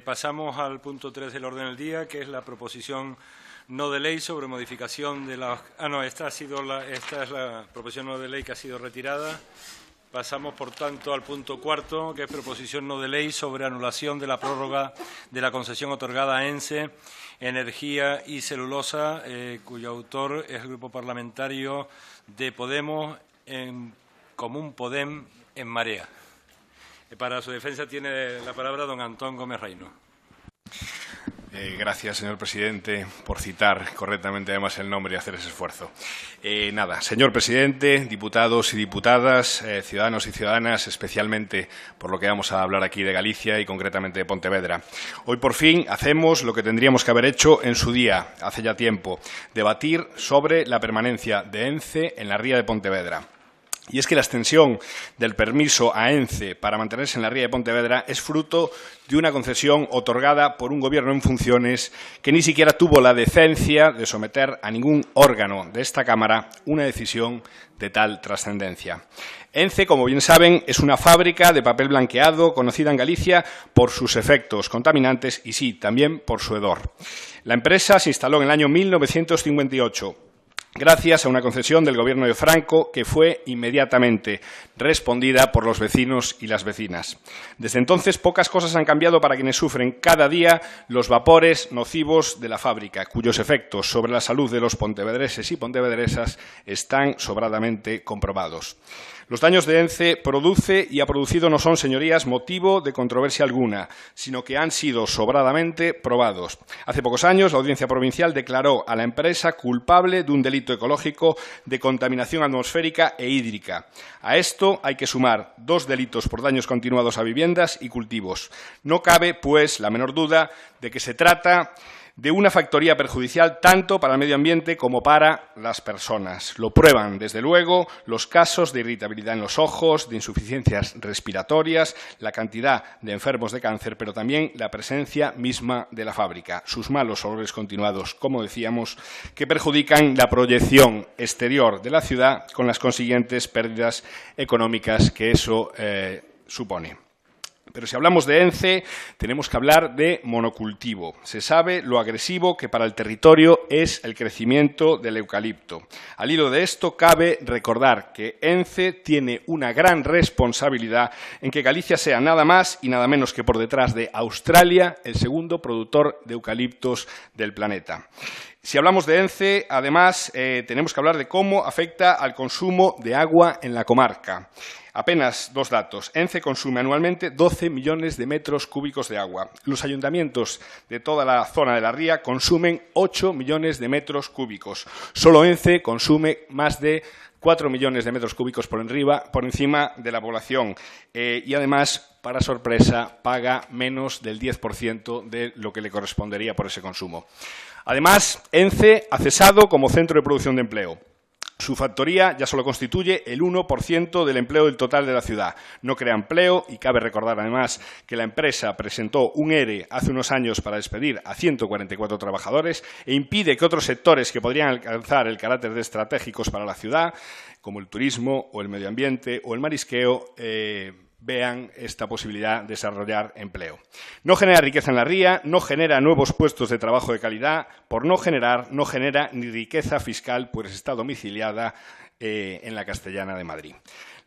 Pasamos al punto 3 del orden del día, que es la proposición no de ley sobre modificación de la... esta es la proposición no de ley que ha sido retirada. Pasamos, por tanto, al punto cuarto, que es proposición no de ley sobre anulación de la prórroga de la concesión otorgada a ENCE Energía y Celulosa, cuyo autor es el Grupo Parlamentario de Podemos, en Común Podem, en Marea. Para su defensa tiene la palabra don Antón Gómez Reino. Gracias, señor presidente, por citar correctamente además el nombre y hacer ese esfuerzo. Señor presidente, diputados y diputadas, ciudadanos y ciudadanas, especialmente por lo que vamos a hablar aquí de Galicia y concretamente de Pontevedra. Hoy por fin hacemos lo que tendríamos que haber hecho en su día, hace ya tiempo, debatir sobre la permanencia de ENCE en la ría de Pontevedra. Y es que la extensión del permiso a ENCE para mantenerse en la ría de Pontevedra es fruto de una concesión otorgada por un gobierno en funciones que ni siquiera tuvo la decencia de someter a ningún órgano de esta Cámara una decisión de tal trascendencia. ENCE, como bien saben, es una fábrica de papel blanqueado conocida en Galicia por sus efectos contaminantes y, sí, también por su hedor. La empresa se instaló en el año 1958. Gracias a una concesión del Gobierno de Franco que fue inmediatamente respondida por los vecinos y las vecinas. Desde entonces, pocas cosas han cambiado para quienes sufren cada día los vapores nocivos de la fábrica, cuyos efectos sobre la salud de los pontevedreses y pontevedresas están sobradamente comprobados. Los daños de ENCE produce y ha producido no son, señorías, motivo de controversia alguna, sino que han sido sobradamente probados. Hace pocos años, la Audiencia Provincial declaró a la empresa culpable de un delito ecológico de contaminación atmosférica e hídrica. A esto hay que sumar 2 delitos por daños continuados a viviendas y cultivos. No cabe, pues, la menor duda de que se trata de una factoría perjudicial tanto para el medio ambiente como para las personas. Lo prueban, desde luego, los casos de irritabilidad en los ojos, de insuficiencias respiratorias, la cantidad de enfermos de cáncer, pero también la presencia misma de la fábrica, sus malos olores continuados, como decíamos, que perjudican la proyección exterior de la ciudad con las consiguientes pérdidas económicas que eso supone. Pero si hablamos de ENCE, tenemos que hablar de monocultivo. Se sabe lo agresivo que para el territorio es el crecimiento del eucalipto. Al hilo de esto, cabe recordar que ENCE tiene una gran responsabilidad en que Galicia sea nada más y nada menos que por detrás de Australia el segundo productor de eucaliptos del planeta. Si hablamos de ENCE, además, tenemos que hablar de cómo afecta al consumo de agua en la comarca. Apenas 2 datos. ENCE consume anualmente 12 millones de metros cúbicos de agua. Los ayuntamientos de toda la zona de la ría consumen 8 millones de metros cúbicos. Solo ENCE consume más de 4 millones de metros cúbicos por encima de la población. Y además, para sorpresa, paga menos del 10% de lo que le correspondería por ese consumo. Además, ENCE ha cesado como centro de producción de empleo. Su factoría ya solo constituye el 1% del empleo del total de la ciudad. No crea empleo y cabe recordar además que la empresa presentó un ERE hace unos años para despedir a 144 trabajadores e impide que otros sectores que podrían alcanzar el carácter de estratégicos para la ciudad, como el turismo o el medio ambiente o el marisqueo, vean esta posibilidad de desarrollar empleo. No genera riqueza en la ría, no genera nuevos puestos de trabajo de calidad, no genera ni riqueza fiscal, pues está domiciliada en la Castellana de Madrid.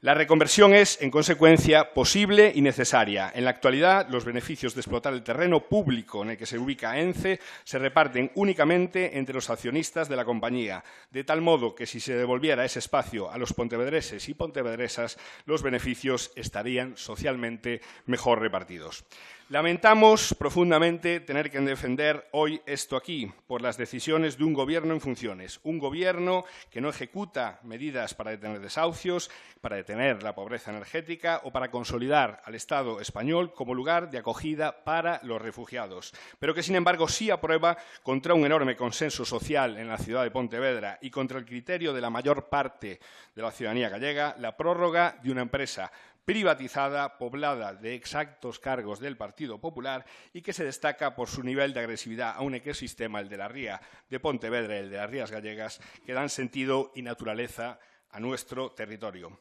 La reconversión es, en consecuencia, posible y necesaria. En la actualidad, los beneficios de explotar el terreno público en el que se ubica ENCE se reparten únicamente entre los accionistas de la compañía, de tal modo que si se devolviera ese espacio a los pontevedreses y pontevedresas, los beneficios estarían socialmente mejor repartidos. Lamentamos profundamente tener que defender hoy esto aquí por las decisiones de un gobierno en funciones, un gobierno que no ejecuta medidas para detener desahucios, para detener la pobreza energética o para consolidar al Estado español como lugar de acogida para los refugiados, pero que, sin embargo, sí aprueba contra un enorme consenso social en la ciudad de Pontevedra y contra el criterio de la mayor parte de la ciudadanía gallega la prórroga de una empresa privatizada, poblada de exactos cargos del Partido Popular y que se destaca por su nivel de agresividad a un ecosistema, el de la ría de Pontevedra y el de las rías gallegas, que dan sentido y naturaleza a nuestro territorio.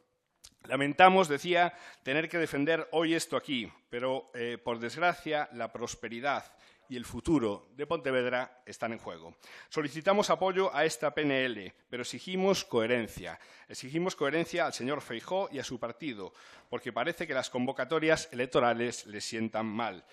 Lamentamos, decía, tener que defender hoy esto aquí, pero, por desgracia, la prosperidad y el futuro de Pontevedra están en juego. Solicitamos apoyo a esta PNL, pero exigimos coherencia. Exigimos coherencia al señor Feijóo y a su partido, porque parece que las convocatorias electorales les sientan mal.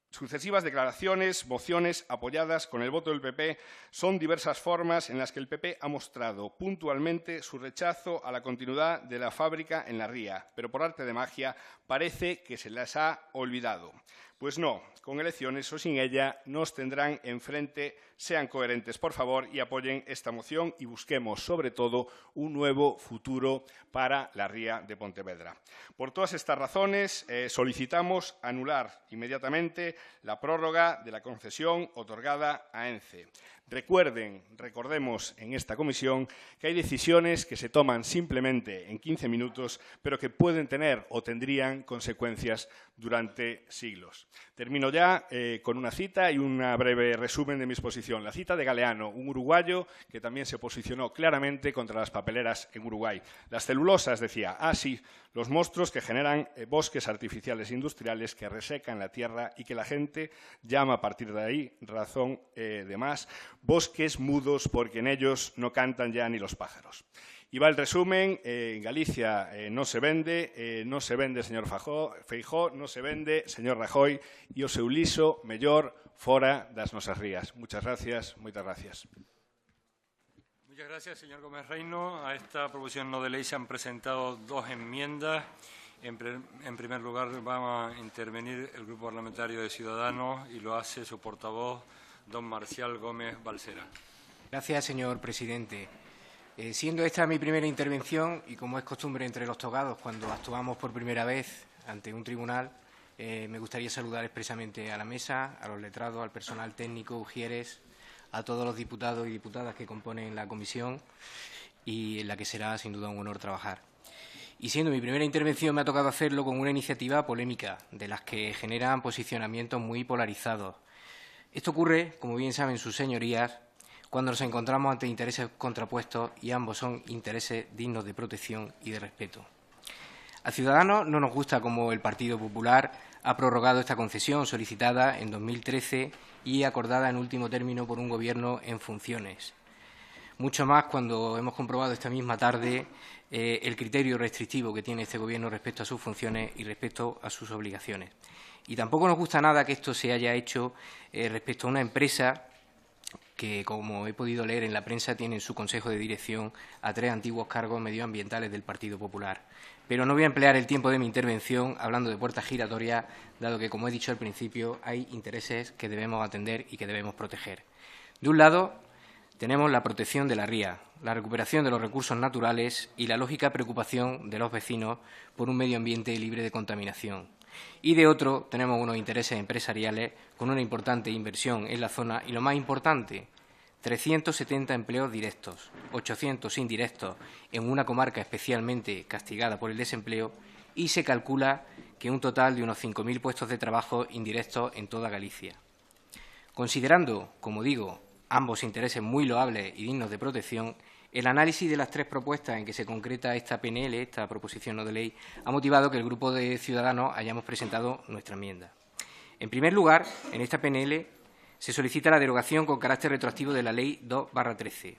Sucesivas declaraciones, mociones apoyadas con el voto del PP son diversas formas en las que el PP ha mostrado puntualmente su rechazo a la continuidad de la fábrica en la ría, pero por arte de magia parece que se las ha olvidado. Pues no, con elecciones o sin ella nos tendrán enfrente. Sean coherentes, por favor, y apoyen esta moción y busquemos, sobre todo, un nuevo futuro para la ría de Pontevedra. Por todas estas razones, solicitamos anular inmediatamente la prórroga de la concesión otorgada a ENCE. Recordemos en esta comisión que hay decisiones que se toman simplemente en 15 minutos, pero que pueden tener o tendrían consecuencias durante siglos. Termino ya con una cita y un breve resumen de mi exposición. La cita de Galeano, un uruguayo que también se posicionó claramente contra las papeleras en Uruguay. Las celulosas, decía, sí, los monstruos que generan bosques artificiales industriales que resecan la tierra y que la gente llama a partir de ahí, razón de más, bosques mudos porque en ellos no cantan ya ni los pájaros. Y va el resumen. En Galicia no se vende, señor Feijóo, no se vende, señor Rajoy, e o seu liso mellor fora das nosas rías. Muchas gracias, moitas gracias. Muchas gracias, señor Gómez Reino. A esta proposición no de ley se han presentado dos enmiendas. En primer lugar, va a intervenir el Grupo Parlamentario de Ciudadanos y lo hace su portavoz, don Marcial Gómez Balsera. Gracias, señor presidente. Siendo esta mi primera intervención, y como es costumbre entre los togados cuando actuamos por primera vez ante un tribunal, me gustaría saludar expresamente a la mesa, a los letrados, al personal técnico, ujieres, a todos los diputados y diputadas que componen la comisión y en la que será sin duda un honor trabajar. Y siendo mi primera intervención, me ha tocado hacerlo con una iniciativa polémica, de las que generan posicionamientos muy polarizados. Esto ocurre, como bien saben sus señorías, cuando nos encontramos ante intereses contrapuestos y ambos son intereses dignos de protección y de respeto. A Ciudadanos no nos gusta cómo el Partido Popular ha prorrogado esta concesión solicitada en 2013 y acordada en último término por un Gobierno en funciones. Mucho más cuando hemos comprobado esta misma tarde el criterio restrictivo que tiene este Gobierno respecto a sus funciones y respecto a sus obligaciones. Y tampoco nos gusta nada que esto se haya hecho respecto a una empresa que, como he podido leer en la prensa, tiene en su consejo de dirección a 3 antiguos cargos medioambientales del Partido Popular. Pero no voy a emplear el tiempo de mi intervención hablando de puertas giratorias, dado que, como he dicho al principio, hay intereses que debemos atender y que debemos proteger. De un lado, tenemos la protección de la ría, la recuperación de los recursos naturales y la lógica preocupación de los vecinos por un medio ambiente libre de contaminación. Y de otro, tenemos unos intereses empresariales con una importante inversión en la zona y, lo más importante, 370 empleos directos, 800 indirectos en una comarca especialmente castigada por el desempleo y se calcula que un total de unos 5.000 puestos de trabajo indirectos en toda Galicia. Considerando, como digo, ambos intereses muy loables y dignos de protección, el análisis de las 3 propuestas en que se concreta esta PNL, esta proposición no de ley, ha motivado que el Grupo de Ciudadanos hayamos presentado nuestra enmienda. En primer lugar, en esta PNL se solicita la derogación con carácter retroactivo de la Ley 2/13.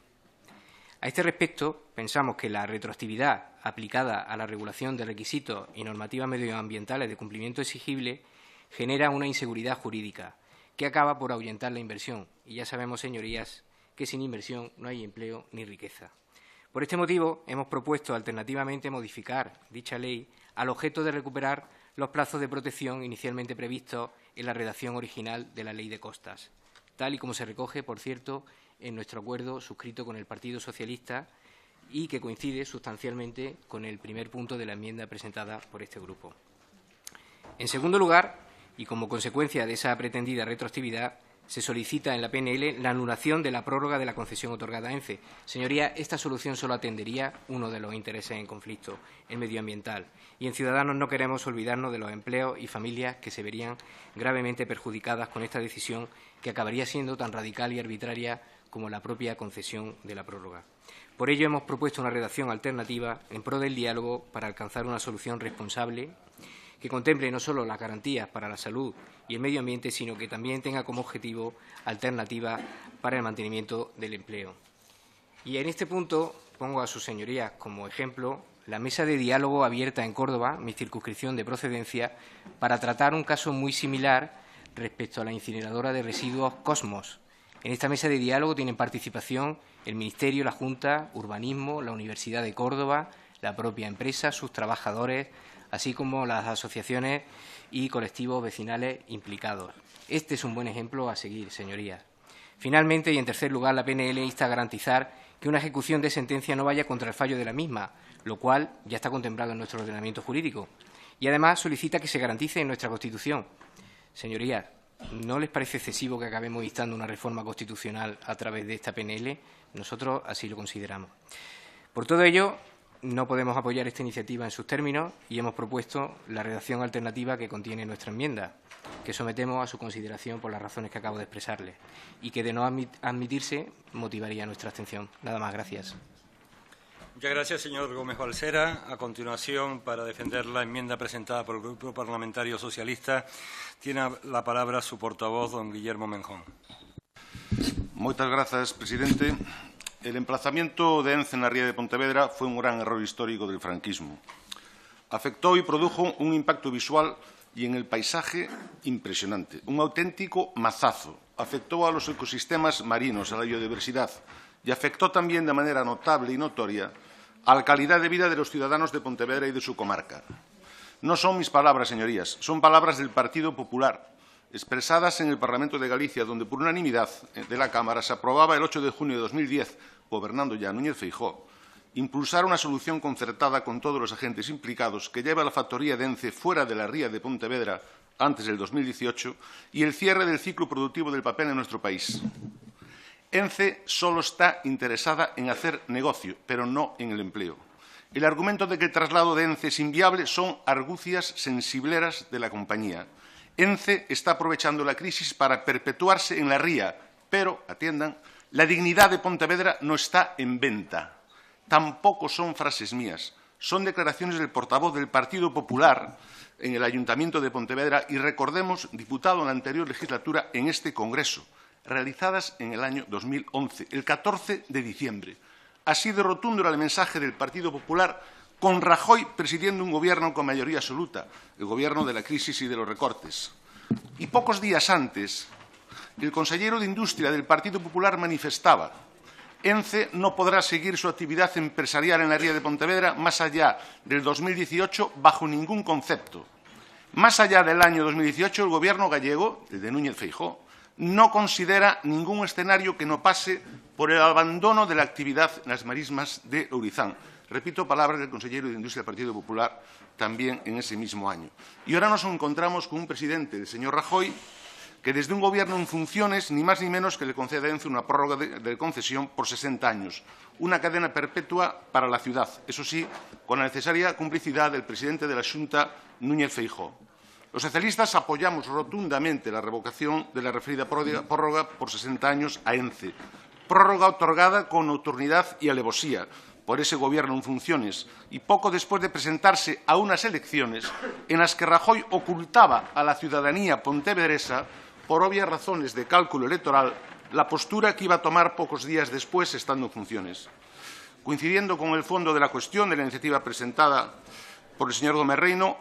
A este respecto, pensamos que la retroactividad aplicada a la regulación de requisitos y normativas medioambientales de cumplimiento exigible genera una inseguridad jurídica que acaba por ahuyentar la inversión. Y ya sabemos, señorías, que sin inversión no hay empleo ni riqueza. Por este motivo, hemos propuesto alternativamente modificar dicha ley al objeto de recuperar los plazos de protección inicialmente previstos en la redacción original de la Ley de Costas, tal y como se recoge, por cierto, en nuestro acuerdo suscrito con el Partido Socialista y que coincide sustancialmente con el primer punto de la enmienda presentada por este grupo. En segundo lugar, y como consecuencia de esa pretendida retroactividad, se solicita en la PNL la anulación de la prórroga de la concesión otorgada a ENCE. Señoría, esta solución solo atendería uno de los intereses en conflicto, el medioambiental. Y en Ciudadanos no queremos olvidarnos de los empleos y familias que se verían gravemente perjudicadas con esta decisión que acabaría siendo tan radical y arbitraria como la propia concesión de la prórroga. Por ello, hemos propuesto una redacción alternativa en pro del diálogo para alcanzar una solución responsable que contemple no solo las garantías para la salud y el medio ambiente, sino que también tenga como objetivo alternativas para el mantenimiento del empleo. Y en este punto pongo a sus señorías como ejemplo la mesa de diálogo abierta en Córdoba, mi circunscripción de procedencia, para tratar un caso muy similar respecto a la incineradora de residuos Cosmos. En esta mesa de diálogo tienen participación el Ministerio, la Junta, Urbanismo, la Universidad de Córdoba, la propia empresa, sus trabajadores, así como las asociaciones y colectivos vecinales implicados. Este es un buen ejemplo a seguir, señorías. Finalmente, y en tercer lugar, la PNL insta a garantizar que una ejecución de sentencia no vaya contra el fallo de la misma, lo cual ya está contemplado en nuestro ordenamiento jurídico. Y además solicita que se garantice en nuestra Constitución. Señorías, ¿no les parece excesivo que acabemos instando una reforma constitucional a través de esta PNL? Nosotros así lo consideramos. Por todo ello, no podemos apoyar esta iniciativa en sus términos y hemos propuesto la redacción alternativa que contiene nuestra enmienda, que sometemos a su consideración por las razones que acabo de expresarles y que, de no admitirse, motivaría nuestra abstención. Nada más. Gracias. Muchas gracias, señor Gómez Balsera. A continuación, para defender la enmienda presentada por el Grupo Parlamentario Socialista, tiene la palabra su portavoz, don Guillermo Menjón. Moitas grazas, presidente. El emplazamiento de ENCE na ría de Pontevedra foi un gran error histórico del franquismo. Afectó y produjo un impacto visual y en el paisaje impresionante, un auténtico mazazo. Afectó a los ecosistemas marinos, a la biodiversidad y afectó también de manera notable y notoria a la calidad de vida de los ciudadanos de Pontevedra y de su comarca. No son mis palabras, señorías, son palabras del Partido Popular, expresadas en el Parlamento de Galicia, donde por unanimidad de la Cámara se aprobaba el 8 de junio de 2010, gobernando ya Núñez Feijóo, impulsar una solución concertada con todos los agentes implicados que lleve a la factoría de ENCE fuera de la ría de Pontevedra antes del 2018 y el cierre del ciclo productivo del papel en nuestro país. ENCE solo está interesada en hacer negocio, pero no en el empleo. El argumento de que el traslado de ENCE es inviable son argucias sensibleras de la compañía. ENCE está aprovechando la crisis para perpetuarse en la ría, pero, atiendan, la dignidad de Pontevedra no está en venta. Tampoco son frases mías, son declaraciones del portavoz del Partido Popular en el Ayuntamiento de Pontevedra y, recordemos, diputado en la anterior legislatura en este Congreso, realizadas en el año 2011, el 14 de diciembre. Así de rotundo era el mensaje del Partido Popular con Rajoy presidiendo un gobierno con mayoría absoluta, el gobierno de la crisis y de los recortes. Y pocos días antes, el consejero de Industria del Partido Popular manifestaba: ENCE no podrá seguir su actividad empresarial en la ría de Pontevedra más allá del 2018 bajo ningún concepto. Más allá del año 2018, el gobierno gallego, el de Núñez Feijóo, no considera ningún escenario que no pase por el abandono de la actividad en las marismas de Ourizán. Repito palabras del consejero de Industria del Partido Popular también en ese mismo año. Y ahora nos encontramos con un presidente, el señor Rajoy, que desde un gobierno en funciones, ni más ni menos que le concede a ENCE una prórroga de concesión por 60 años, una cadena perpetua para la ciudad, eso sí, con la necesaria complicidad del presidente de la Xunta, Núñez Feijóo. Los socialistas apoyamos rotundamente la revocación de la referida prórroga por 60 años a ENCE, prórroga otorgada con nocturnidad y alevosía por ese gobierno en funciones y poco después de presentarse a unas elecciones en las que Rajoy ocultaba a la ciudadanía pontevedresa, por obvias razones de cálculo electoral, la postura que iba a tomar pocos días después estando en funciones. Coincidiendo con el fondo de la cuestión de la iniciativa presentada por el señor Gómez Reino,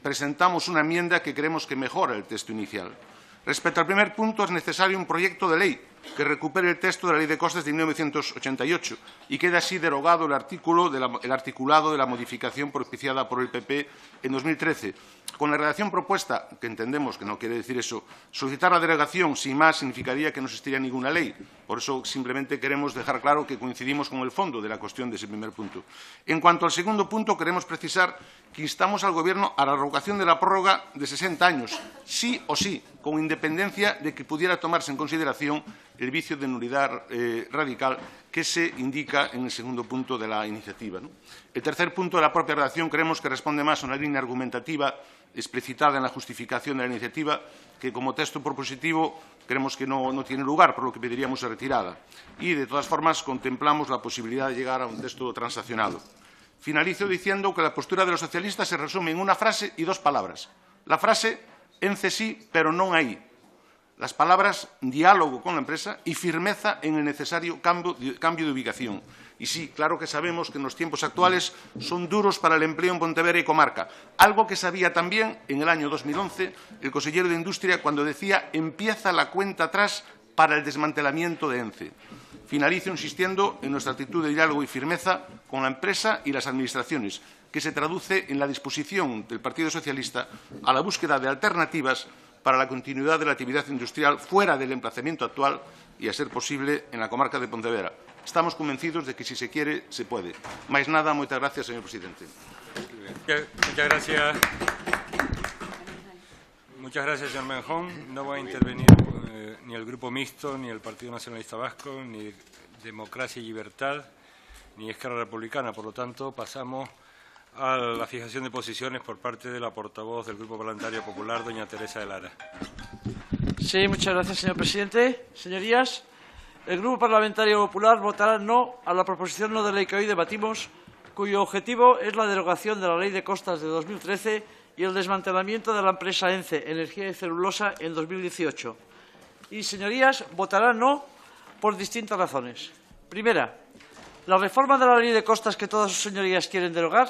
presentamos una enmienda que creemos que mejora el texto inicial. Respecto al primer punto, es necesario un proyecto de ley que recupere el texto de la Ley de Costas de 1988 y quede así derogado el articulado de la modificación propiciada por el PP en 2013. Con la redacción propuesta, que entendemos que no quiere decir eso, solicitar la derogación sin más significaría que no existiría ninguna ley. Por eso simplemente queremos dejar claro que coincidimos con el fondo de la cuestión de ese primer punto. En cuanto al segundo punto, queremos precisar que instamos al Gobierno a la revocación de la prórroga de 60 años, sí o sí, con independencia de que pudiera tomarse en consideración el vicio de nulidad radical que se indica en el segundo punto de la iniciativa, ¿no? El tercer punto de la propia redacción creemos que responde más a una línea argumentativa explicitada en la justificación de la iniciativa que, como texto propositivo, creemos que no tiene lugar, por lo que pediríamos su retirada. Y, de todas formas, contemplamos la posibilidad de llegar a un texto transaccionado. Finalizo diciendo que la postura de los socialistas se resume en una frase y dos palabras. La frase, ENCE sí, pero non aí. Las palabras, diálogo con la empresa y firmeza en el necesario cambio de ubicación. Y sí, claro que sabemos que en los tiempos actuales son duros para el empleo en Pontevedra y comarca, algo que sabía también en el año 2011 el consejero de Industria cuando decía empieza la cuenta atrás para el desmantelamiento de ENCE. Finalizo insistiendo en nuestra actitud de diálogo y firmeza con la empresa y las administraciones, que se traduce en la disposición del Partido Socialista a la búsqueda de alternativas para la continuidad de la actividad industrial fuera del emplazamiento actual y, a ser posible, en la comarca de Pontevedra. Estamos convencidos de que, si se quiere, se puede. Máis nada, moitas gracias, señor presidente. Muchas gracias. Muchas gracias, señor Menjón. No voy a intervenir ni el Grupo Mixto, ni el Partido Nacionalista Vasco, ni Democracia y Libertad, ni Esquerra Republicana. Por lo tanto, pasamos a la fijación de posiciones por parte de la portavoz del Grupo Parlamentario Popular, doña Teresa de Lara. Sí, muchas gracias, señor presidente. Señorías, el Grupo Parlamentario Popular votará no a la proposición no de ley que hoy debatimos, cuyo objetivo es la derogación de la Ley de Costas de 2013 y el desmantelamiento de la empresa ENCE, Energía y Celulosa, en 2018. Y, señorías, votará no por distintas razones. Primera, la reforma de la Ley de Costas que todas sus señorías quieren derogar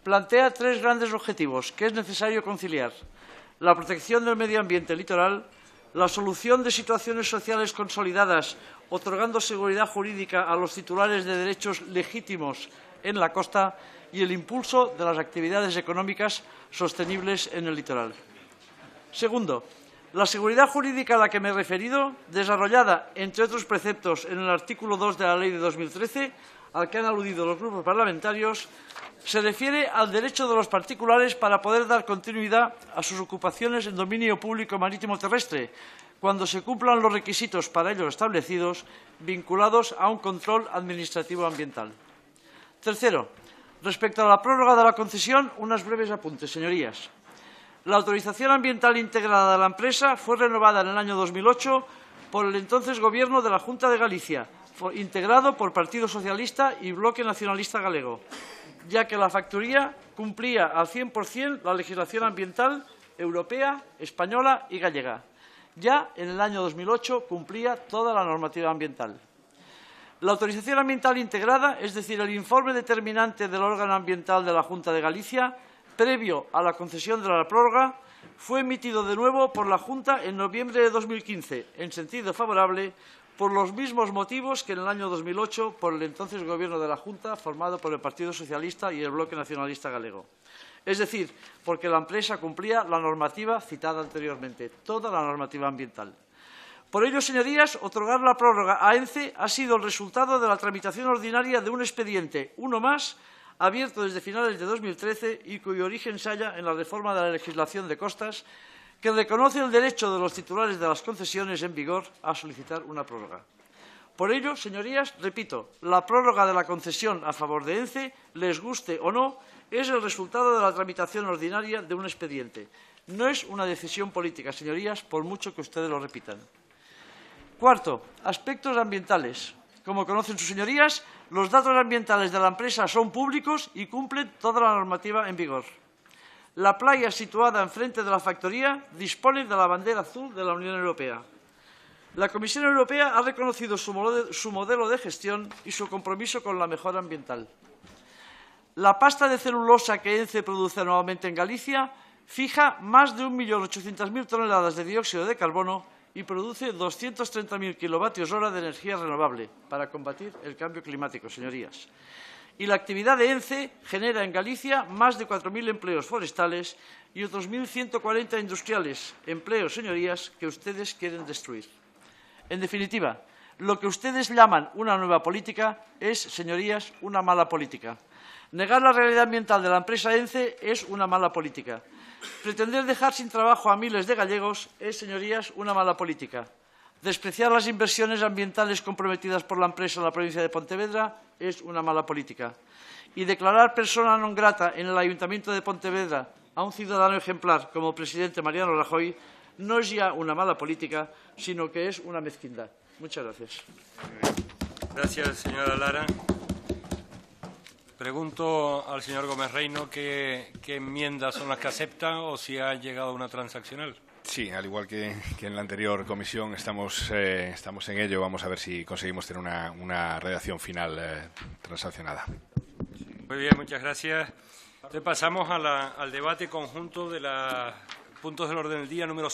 plantea tres grandes objetivos que es necesario conciliar: la protección del medio ambiente litoral, la solución de situaciones sociales consolidadas, otorgando seguridad jurídica a los titulares de derechos legítimos en la costa, y el impulso de las actividades económicas sostenibles en el litoral. Segundo, la seguridad jurídica a la que me he referido, desarrollada, entre otros preceptos, en el artículo 2 de la Ley de 2013, al que han aludido los grupos parlamentarios, se refiere al derecho de los particulares para poder dar continuidad a sus ocupaciones en dominio público marítimo terrestre, cuando se cumplan los requisitos para ello establecidos, vinculados a un control administrativo ambiental. Tercero, respecto a la prórroga de la concesión, unos breves apuntes, señorías. La autorización ambiental integrada de la empresa fue renovada en el año 2008 por el entonces Gobierno de la Junta de Galicia, integrado por Partido Socialista y Bloque Nacionalista Galego, ya que la factoría cumplía al 100% la legislación ambiental europea, española y gallega. Ya en el año 2008 cumplía toda la normativa ambiental. La autorización ambiental integrada, es decir, el informe determinante del órgano ambiental de la Junta de Galicia, previo a la concesión de la prórroga, fue emitido de nuevo por la Junta en noviembre de 2015, en sentido favorable, por los mismos motivos que en el año 2008 por el entonces Gobierno de la Junta, formado por el Partido Socialista y el Bloque Nacionalista Galego. Es decir, porque la empresa cumplía la normativa citada anteriormente, toda la normativa ambiental. Por ello, señorías, otorgar la prórroga a ENCE ha sido el resultado de la tramitación ordinaria de un expediente, uno más, abierto desde finales de 2013 y cuyo origen se halla en la reforma de la legislación de costas, que reconoce el derecho de los titulares de las concesiones en vigor a solicitar una prórroga. Por ello, señorías, repito, la prórroga de la concesión a favor de ENCE, les guste o no, es el resultado de la tramitación ordinaria de un expediente. No es una decisión política, señorías, por mucho que ustedes lo repitan. Cuarto, aspectos ambientales. Como conocen sus señorías, los datos ambientales de la empresa son públicos y cumplen toda la normativa en vigor. La playa situada enfrente de la factoría dispone de la bandera azul de la Unión Europea. La Comisión Europea ha reconocido su modelo de gestión y su compromiso con la mejora ambiental. La pasta de celulosa que ENCE produce anualmente en Galicia fija más de 1.800.000 toneladas de dióxido de carbono y produce 230.000 kilovatios hora de energía renovable para combatir el cambio climático, señorías. Y la actividad de ENCE genera en Galicia más de 4.000 empleos forestales y otros 1.140 industriales, empleos, señorías, que ustedes quieren destruir. En definitiva, lo que ustedes llaman una nueva política es, señorías, una mala política. Negar la realidad ambiental de la empresa ENCE es una mala política. Pretender dejar sin trabajo a miles de gallegos es, señorías, una mala política. Despreciar las inversiones ambientales comprometidas por la empresa en la provincia de Pontevedra es una mala política. Y declarar persona non grata en el Ayuntamiento de Pontevedra a un ciudadano ejemplar como el presidente Mariano Rajoy no es ya una mala política, sino que es una mezquindad. Muchas gracias. Gracias, señora Lara. Pregunto al señor Gómez Reino qué enmiendas son las que acepta o si ha llegado a una transaccional. Sí, al igual que en la anterior comisión, estamos en ello. Vamos a ver si conseguimos tener una redacción final transaccionada. Muy bien, muchas gracias. Entonces pasamos al debate conjunto de los puntos del orden del día número